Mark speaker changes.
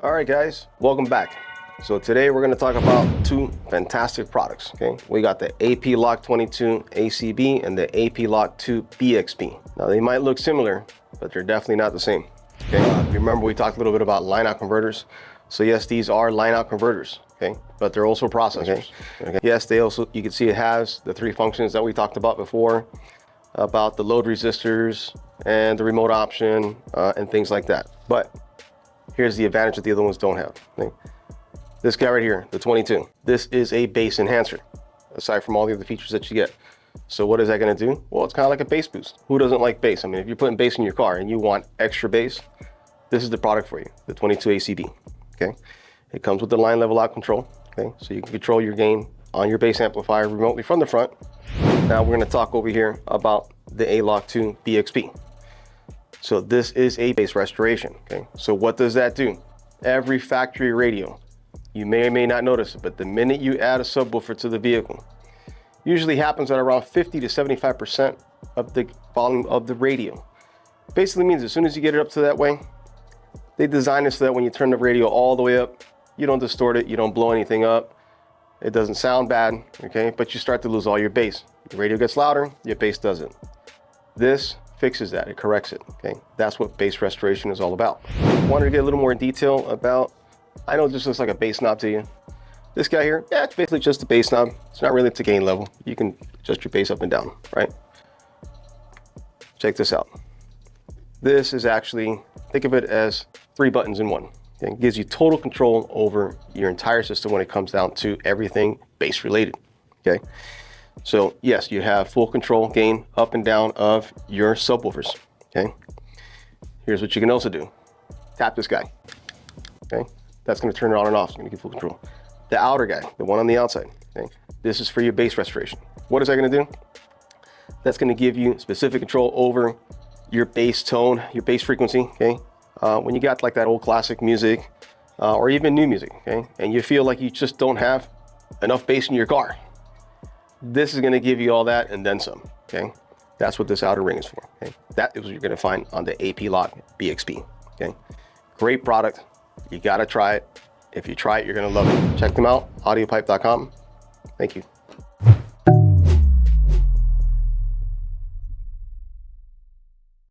Speaker 1: All right, guys, welcome back. So today we're going to talk about two fantastic products. Okay, we got the AP Lock 22 ACB and the AP Lock 2 BXP. Now they might look similar, but they're definitely not the same. Okay, you remember we talked a little bit about line-out converters. So yes, these are line-out converters. Okay, but they're also processors. Okay. Yes, they also, you can see it has the three functions that we talked about before, about the load resistors and the remote option and things like that. But here's the advantage that the other ones don't have. Okay? This guy right here, the 22, this is a bass enhancer, aside from all the other features that you get. So what is that gonna do? Well, it's kind of like a bass boost. Who doesn't like bass? I mean, if you're putting bass in your car and you want extra bass, this is the product for you, the 22 ACB, okay? It comes with the line level out control, okay? So you can control your gain on your bass amplifier remotely from the front. Now we're gonna talk over here about the A-Lock 2 BXP. So this is a bass restoration, okay? So what does that do? Every factory radio, you may or may not notice it, but the minute you add a subwoofer to the vehicle, usually happens at around 50 to 75% of the volume of the radio. Basically means as soon as you get it up to that way, they design it so that when you turn the radio all the way up, you don't distort it, you don't blow anything up, it doesn't sound bad, okay? But you start to lose all your bass. The radio gets louder, your bass doesn't. This fixes that, it corrects it, okay? That's what bass restoration is all about. Wanted to get a little more detail about, I know this looks like a bass knob to you. This guy here, yeah, it's basically just a bass knob. It's not really to gain level. You can adjust your bass up and down, right? Check this out. This is actually, think of it as 3 buttons in one. Okay? It gives you total control over your entire system when it comes down to everything bass related, okay? So yes, you have full control gain up and down of your subwoofers, okay? Here's what you can also do. Tap this guy, okay? That's gonna turn it on and off, it's gonna give full control. The outer guy, the one on the outside, okay? This is for your bass restoration. What is that gonna do? That's gonna give you specific control over your bass tone, your bass frequency, okay? When you got like that old classic music, or even new music, okay? And you feel like you just don't have enough bass in your car. This is gonna give you all that and then some, okay? That's what this outer ring is for, okay? That is what you're gonna find on the AP Lock BXP, okay? Great product, you gotta try it. If you try it, you're gonna love it. Check them out, audiopipe.com. Thank you.